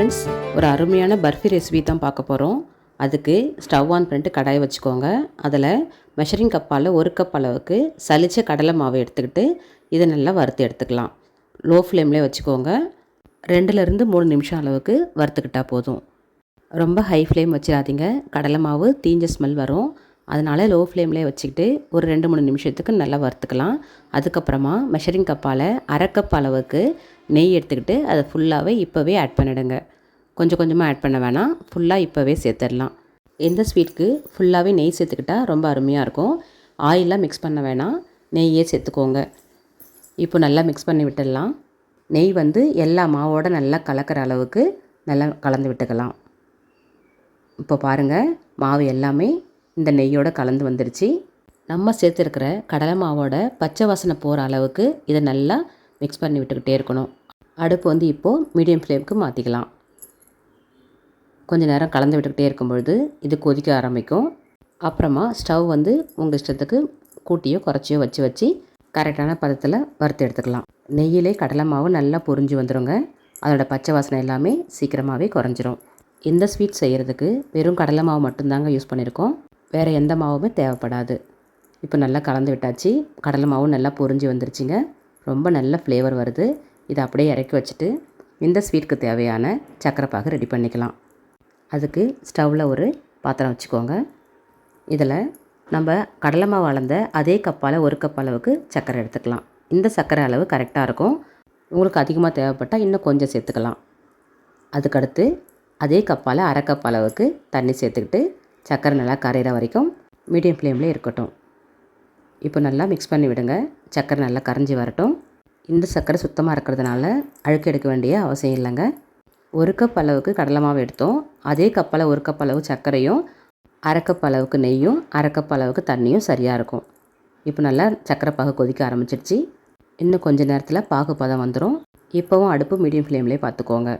Friends, ஒரு அருமையான barfi recipe தான் பார்க்க போகிறோம். அதுக்கு ஸ்டவ் ஆன் பண்ணிட்டு கடாயை வச்சுக்கோங்க. அதில் மெஷரிங் கப்பால் 1 கப் அளவுக்கு சலிச்ச கடலை மாவு எடுத்துக்கிட்டு இதை நல்லா வறுத்து எடுத்துக்கலாம். லோ ஃப்ளேம்லேயே வச்சுக்கோங்க. 2லேருந்து 3 நிமிஷம் அளவுக்கு வறுத்துக்கிட்டால் போதும். ரொம்ப ஹை ஃப்ளேம் வச்சிடாதீங்க, கடலை மாவு தீஞ்ச ஸ்மெல் வரும். அதனால் லோ ஃப்ளேம்லேயே வச்சுக்கிட்டு ஒரு 2-3 நிமிஷத்துக்கு நல்லா வறுத்துக்கலாம். அதுக்கப்புறமா மெஷரிங் கப்பால் 1/2 கப் அளவுக்கு நெய் எடுத்துக்கிட்டு அதை ஃபுல்லாகவே இப்போவே ஆட் பண்ணிவிடுங்க. கொஞ்சம் கொஞ்சமாக ஆட் பண்ண வேணாம், ஃபுல்லாக இப்போவே சேர்த்துடலாம். எந்த ஸ்வீட்டுக்கு ஃபுல்லாகவே நெய் சேர்த்துக்கிட்டால் ரொம்ப அருமையாக இருக்கும். ஆயிலெலாம் மிக்ஸ் பண்ண வேணாம், நெய்யே சேர்த்துக்கோங்க. இப்போ நல்லா மிக்ஸ் பண்ணி விட்டுடலாம். நெய் எல்லா மாவோடு நல்லா கலக்கிற அளவுக்கு நல்லா கலந்து விட்டுக்கலாம். இப்போ பாருங்கள், மாவு எல்லாமே இந்த நெய்யோடு கலந்து வந்துடுச்சு. நம்ம சேர்த்துருக்கிற கடலை மாவோட பச்சை வாசனை போகிற அளவுக்கு இதை நல்லா மிக்ஸ் பண்ணி விட்டுக்கிட்டே இருக்கணும். அடுப்பு இப்போது மீடியம் ஃப்ளேமுக்கு மாற்றிக்கலாம். கொஞ்சம் நேரம் கலந்து விட்டுக்கிட்டே இருக்கும்பொழுது இது கொதிக்க ஆரம்பிக்கும். அப்புறமா ஸ்டவ் உங்கள் இஷ்டத்துக்கு கூட்டியோ குறைச்சியோ வச்சு கரெக்டான பதத்தில் வறுத்து எடுத்துக்கலாம். நெய்யிலே கடலை மாவு நல்லா பொரிஞ்சு வந்துடுங்க. அதோட பச்சை வாசனை எல்லாமே சீக்கிரமாகவே குறைஞ்சிரும். இந்த ஸ்வீட் செய்கிறதுக்கு வெறும் கடலை மாவு மட்டும்தாங்க யூஸ் பண்ணியிருக்கோம், வேறு எந்த மாவுமே தேவைப்படாது. இப்போ நல்லா கலந்து விட்டாச்சு. கடலை மாவும் நல்லா பொரிஞ்சு வந்துருச்சுங்க. ரொம்ப நல்ல ஃப்ளேவர் வருது. இதை அப்படியே இறக்கி வச்சுட்டு இந்த ஸ்வீட்டுக்கு தேவையான சர்க்கரை பாகு ரெடி பண்ணிக்கலாம். அதுக்கு ஸ்டவ்வில் ஒரு பாத்திரம் வச்சுக்கோங்க. இதில் நம்ம கடலை மாவு அளந்த அதே கப்பால் 1 கப் அளவுக்கு சர்க்கரை எடுத்துக்கலாம். இந்த சர்க்கரை அளவு கரெக்டாக இருக்கும். உங்களுக்கு அதிகமாக தேவைப்பட்டால் இன்னும் கொஞ்சம் சேர்த்துக்கலாம். அதுக்கடுத்து அதே கப்பால் 1/2 கப் அளவுக்கு தண்ணி சேர்த்துக்கிட்டு சர்க்கரை நல்லா கரையிற வரைக்கும் மீடியம் ஃப்ளேம்லேயே இருக்கட்டும். இப்போ நல்லா மிக்ஸ் பண்ணி விடுங்க. சர்க்கரை நல்லா கரைஞ்சி வரட்டும். இந்த சர்க்கரை சுத்தமாக இருக்கிறதுனால அழுக்கு எடுக்க வேண்டிய அவசியம் இல்லைங்க. 1 கப் அளவுக்கு கடலை மாவு எடுத்தோம். அதே கப்பால் 1 கப் அளவு சர்க்கரையும் 1/2 கப் அளவுக்கு நெய்யும் 1/2 கப் அளவுக்கு தண்ணியும் சரியாக இருக்கும். இப்போ நல்லா சர்க்கரை பாகு கொதிக்க ஆரம்பிச்சிடுச்சு. இன்னும் கொஞ்சம் நேரத்தில் பாகு பதம் வந்துடும். இப்போவும் அடுப்பு மீடியம் ஃப்ளேம்லேயே பார்த்துக்கோங்க.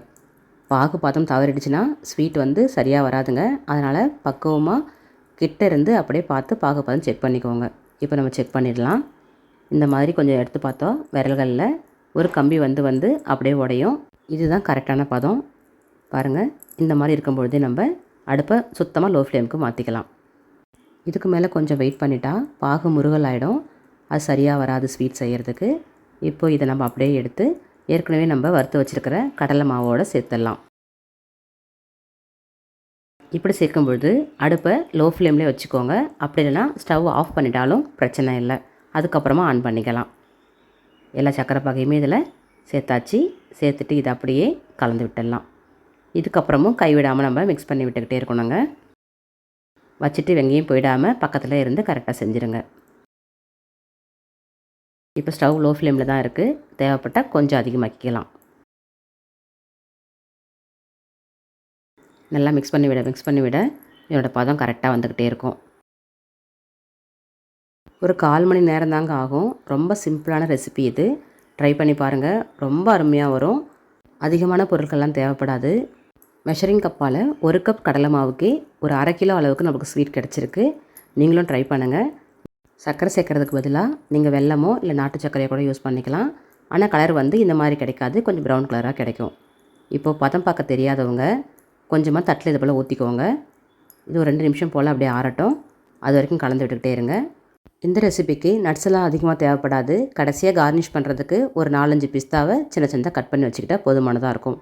பாகு பதம் தவறிடுச்சுன்னா ஸ்வீட் சரியாக வராதுங்க. அதனால் பக்குவமாக கிட்ட இருந்து அப்படியே பார்த்து பாகு பதம் செக் பண்ணிக்கோங்க. இப்போ நம்ம செக் பண்ணிடலாம். இந்த மாதிரி கொஞ்சம் எடுத்து பார்த்தோம், விரல்களில் ஒரு கம்பி அப்படியே உடையும். இதுதான் கரெக்டான பதம். பாருங்கள், இந்த மாதிரி இருக்கும்பொழுதே நம்ம அடுப்பை சுத்தமாக லோ ஃப்ளேமுக்கு மாற்றிக்கலாம். இதுக்கு மேலே கொஞ்சம் வெயிட் பண்ணிட்டா பாகு முருகல் ஆகிடும். அது சரியாக வராது ஸ்வீட் செய்கிறதுக்கு. இப்போ இதை நம்ம அப்படியே எடுத்து ஏற்கனவே நம்ம வறுத்து வச்சுருக்கிற கடலை மாவோடு சேர்த்துடலாம். இப்படி சேர்க்கும்பொழுது அடுப்பை லோ ஃப்ளேம்லேயே வச்சுக்கோங்க. அப்படி இல்லைனா ஸ்டவ் ஆஃப் பண்ணிட்டாலும் பிரச்சனை இல்லை, அதுக்கப்புறமா ஆன் பண்ணிக்கலாம். எல்லா சர்க்கரை பாகையுமே இதில் சேர்த்தாச்சு. சேர்த்துட்டு இதை அப்படியே கலந்து விட்டுடலாம். இதுக்கப்புறமும் கைவிடாமல் நம்ம மிக்ஸ் பண்ணி விட்டுக்கிட்டே இருக்கணுங்க. வச்சுட்டு வெங்காயம் போயிடாமல் பக்கத்தில் இருந்து கரெக்டாக செஞ்சுருங்க. இப்போ ஸ்டவ் லோ ஃப்ளேமில் தான் இருக்குது. தேவைப்பட்டால் கொஞ்சம் அதிகமாக்கிக்கலாம். நல்லா மிக்ஸ் பண்ணி விட இதோட பதம் கரெக்டாக வந்துக்கிட்டே இருக்கும். ஒரு 1/4 மணி நேரம் தாங்க ஆகும். ரொம்ப சிம்பிளான ரெசிபி இது. ட்ரை பண்ணி பாருங்கள், ரொம்ப அருமையாக வரும். அதிகமான பொருட்கள்லாம் தேவைப்படாது. மெஷரிங் கப்பால் 1 கப் கடலை மாவுக்கு ஒரு 1/2 கிலோ அளவுக்கு நமக்கு ஸ்வீட் கிடச்சிருக்கு. நீங்களும் ட்ரை பண்ணுங்கள். சர்க்கரை சேர்க்கறதுக்கு பதிலாக நீங்கள் வெல்லமோ இல்லை நாட்டு சர்க்கரையை கூட யூஸ் பண்ணிக்கலாம். ஆனால் கலர் இந்த மாதிரி கிடைக்காது, கொஞ்சம் ப்ரௌன் கலராக கிடைக்கும். இப்போது பதம் பார்க்க தெரியாதவங்க கொஞ்சமாக தட்டில் இது போல் ஊற்றிக்கோங்க. இது ஒரு 2 நிமிஷம் போல் அப்படியே ஆறட்டும். அது வரைக்கும் கலந்து விட்டுக்கிட்டே இருங்க. இந்த ரெசிபிக்கு நட்ஸ் எல்லாம் அதிகமாக தேவைப்படாது. கடைசியாக கார்னிஷ் பண்ணுறதுக்கு ஒரு 4-5 பிஸ்தாவை சின்ன சின்னதாக கட் பண்ணி வச்சுக்கிட்டால் போதுமானதாக இருக்கும்.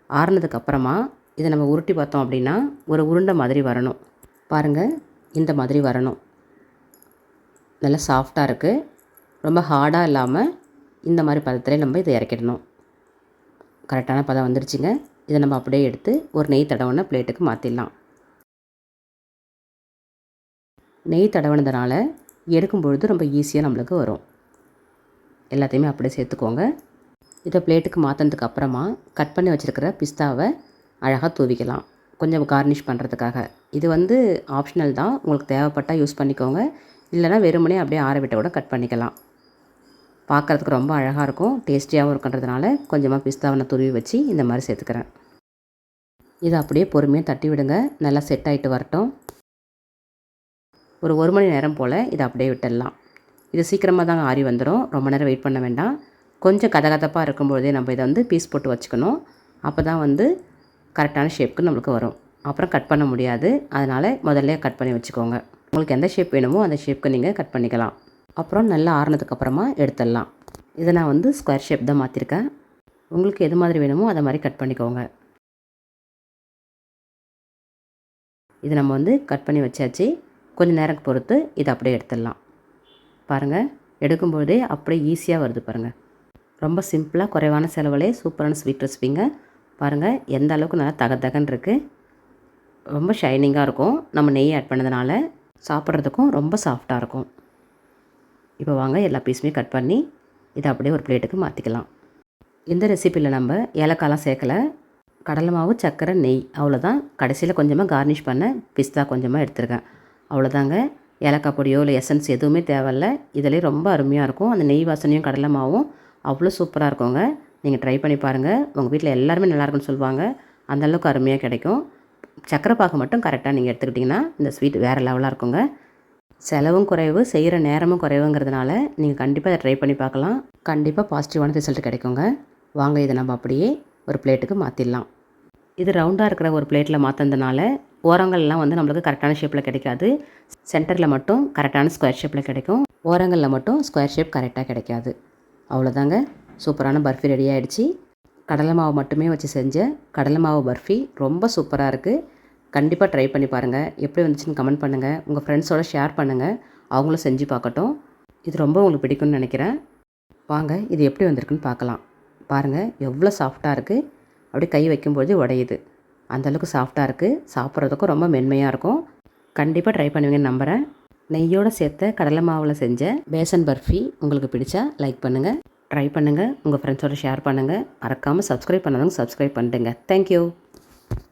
ஆறுனதுக்கப்புறமா இதை நம்ம உருட்டி பார்த்தோம் அப்படின்னா ஒரு உருண்டை மாதிரி வரணும். பாருங்கள், இந்த மாதிரி வரணும். நல்லா சாஃப்டாக இருக்குது. ரொம்ப ஹார்டாக இல்லாமல் இந்த மாதிரி பதத்தில் நம்ம இதை இறக்கிடணும். கரெக்டான பதம் வந்துருச்சுங்க. இதை நம்ம அப்படியே எடுத்து ஒரு நெய் தடவின பிளேட்டுக்கு மாற்றிடலாம். நெய் தடவினதுனால எடுக்கும்பொழுது ரொம்ப ஈஸியாக நம்மளுக்கு வரும். எல்லாத்தையுமே அப்படியே சேர்த்துக்கோங்க. இதை பிளேட்டுக்கு மாற்றினதுக்கு அப்புறமா கட் பண்ணி வச்சுருக்கிற பிஸ்தாவை அழகாக தூவிக்கலாம், கொஞ்சம் கார்னிஷ் பண்ணுறதுக்காக. இது ஆப்ஷனல் தான், உங்களுக்கு தேவைப்பட்டால் யூஸ் பண்ணிக்கோங்க. இல்லைனா வெறுமனே அப்படியே ஆற விட்ட கூட கட் பண்ணிக்கலாம். பார்க்குறதுக்கு ரொம்ப அழகாக இருக்கும், டேஸ்டியாகவும் இருக்குன்றதுனால கொஞ்சமாக பிஸ்தாவை நான் துருவி வச்சு இந்த மாதிரி சேர்த்துக்கிறேன். இதை அப்படியே பொறுமையாக தட்டி விடுங்க. நல்லா செட் ஆகிட்டு வரட்டும். ஒரு 1 மணி நேரம் போல் இதை அப்படியே விட்டுடலாம். இது சீக்கிரமாக தாங்க ஆறி வந்துடும், ரொம்ப நேரம் வெயிட் பண்ண வேண்டாம். கொஞ்சம் கதகதப்பாக இருக்கும்போதே நம்ம இதை வந்து பீஸ் போட்டு வச்சுக்கணும். அப்போ தான் வந்து கரெக்டான ஷேப்புக்கு நம்மளுக்கு வரும். அப்புறம் கட் பண்ண முடியாது, அதனால் முதல்ல கட் பண்ணி வச்சுக்கோங்க. உங்களுக்கு எந்த ஷேப் வேணுமோ அந்த ஷேப்புக்கு நீங்கள் கட் பண்ணிக்கலாம். அப்புறம் நல்லா ஆறுனதுக்கப்புறமா எடுத்துடலாம். இதை நான் வந்து ஸ்கொயர் ஷேப் தான் மாற்றிருக்கேன். உங்களுக்கு எது மாதிரி வேணுமோ அதை மாதிரி கட் பண்ணிக்கோங்க. இது நம்ம வந்து கட் பண்ணி வச்சாச்சு. கொஞ்சம் நேரம் பொறுத்து இதை அப்படியே எடுத்துடலாம். பாருங்கள், எடுக்கும்போதே அப்படியே ஈஸியாக வருது பாருங்கள். ரொம்ப சிம்பிளாக குறைவான செலவுலே சூப்பரான ஸ்வீட் ரெசிபிங்க. பாருங்கள் எந்த அளவுக்கு நல்லா தகன்னு இருக்குது. ரொம்ப ஷைனிங்காக இருக்கும். நம்ம நெய் ஆட் பண்ணதுனால சாப்பிட்றதுக்கும் ரொம்ப சாஃப்டாக இருக்கும். இப்போ வாங்க எல்லா பீஸுமே கட் பண்ணி இதை அப்படியே ஒரு பிளேட்டுக்கு மாற்றிக்கலாம். இந்த ரெசிப்பியில் நம்ம ஏலக்காய்லாம் சேர்க்கலை. கடலை மாவு, சர்க்கரை, நெய் அவ்வளோதான். கடைசியில் கொஞ்சமாக கார்னிஷ் பண்ண பிஸ்தா கொஞ்சமாக எடுத்துருக்கேன், அவ்வளோதாங்க. ஏலக்காய் பொடியோ இல்லை எசன்ஸ் எதுவுமே தேவையில்ல. இதிலே ரொம்ப அருமையாக இருக்கும். அந்த நெய் வாசனையும் கடலை மாவும் அவ்வளோ சூப்பராக இருக்குங்க. நீங்கள் ட்ரை பண்ணி பாருங்கள். உங்கள் வீட்டில் எல்லாருமே நல்லாயிருக்குன்னு சொல்லுவாங்க. அந்தளவுக்கு அருமையாக கிடைக்கும். சர்க்கரை பாகு மட்டும் கரெக்டாக நீங்கள் எடுத்துக்கிட்டிங்கன்னா இந்த ஸ்வீட் வேறு லெவலாக இருக்குங்க. செலவும் குறைவு, செய்கிற நேரமும் குறைவுங்கிறதுனால நீங்கள் கண்டிப்பாக இதை ட்ரை பண்ணி பார்க்கலாம். கண்டிப்பாக பாசிட்டிவான ரிசல்ட் கிடைக்குங்க. வாங்க இதை நம்ம அப்படியே ஒரு பிளேட்டுக்கு மாற்றிடலாம். இது ரவுண்டாக இருக்கிற ஒரு பிளேட்டில் மாற்றினதுனால ஓரங்கள்லாம் வந்து நம்மளுக்கு கரெக்டான ஷேப்பில் கிடைக்காது. சென்டரில் மட்டும் கரெக்டான ஸ்கொயர் ஷேப்பில் கிடைக்கும். ஓரங்களில் மட்டும் ஸ்கொயர் ஷேப் கரெக்டாக கிடைக்காது. அவ்வளோதாங்க, சூப்பரான பர்ஃபி ரெடி ஆகிடுச்சு. கடலை மாவு மட்டுமே வச்சு செஞ்ச கடலை மாவு பர்ஃபி ரொம்ப சூப்பராக இருக்குது. கண்டிப்பாக ட்ரை பண்ணி பாருங்கள். எப்படி வந்துச்சுன்னு கமெண்ட் பண்ணுங்கள். உங்கள் ஃப்ரெண்ட்ஸோடு ஷேர் பண்ணுங்கள், அவங்களும் செஞ்சு பார்க்கட்டும். இது ரொம்ப உங்களுக்கு பிடிக்கும்னு நினைக்கிறேன். வாங்க இது எப்படி வந்திருக்குன்னு பார்க்கலாம். பாருங்கள் எவ்வளோ சாஃப்டாக இருக்குது. அப்படியே கை வைக்கும்போது உடையுது. அந்தளவுக்கு சாஃப்டாக இருக்குது. சாப்பிட்றதுக்கும் ரொம்ப மென்மையாக இருக்கும். கண்டிப்பாக ட்ரை பண்ணுவீங்கன்னு நம்புகிறேன். நெய்யோடு சேர்த்த கடலை மாவில் செஞ்ச பேசன் பர்ஃபி உங்களுக்கு பிடிச்சா லைக் பண்ணுங்கள், ட்ரை பண்ணுங்கள், உங்கள் ஃப்ரெண்ட்ஸோடு ஷேர் பண்ணுங்கள். மறக்காமல் சப்ஸ்கிரைப் பண்ணாதவங்க சப்ஸ்கிரைப் பண்ணிட்டுங்க. தேங்க்யூ.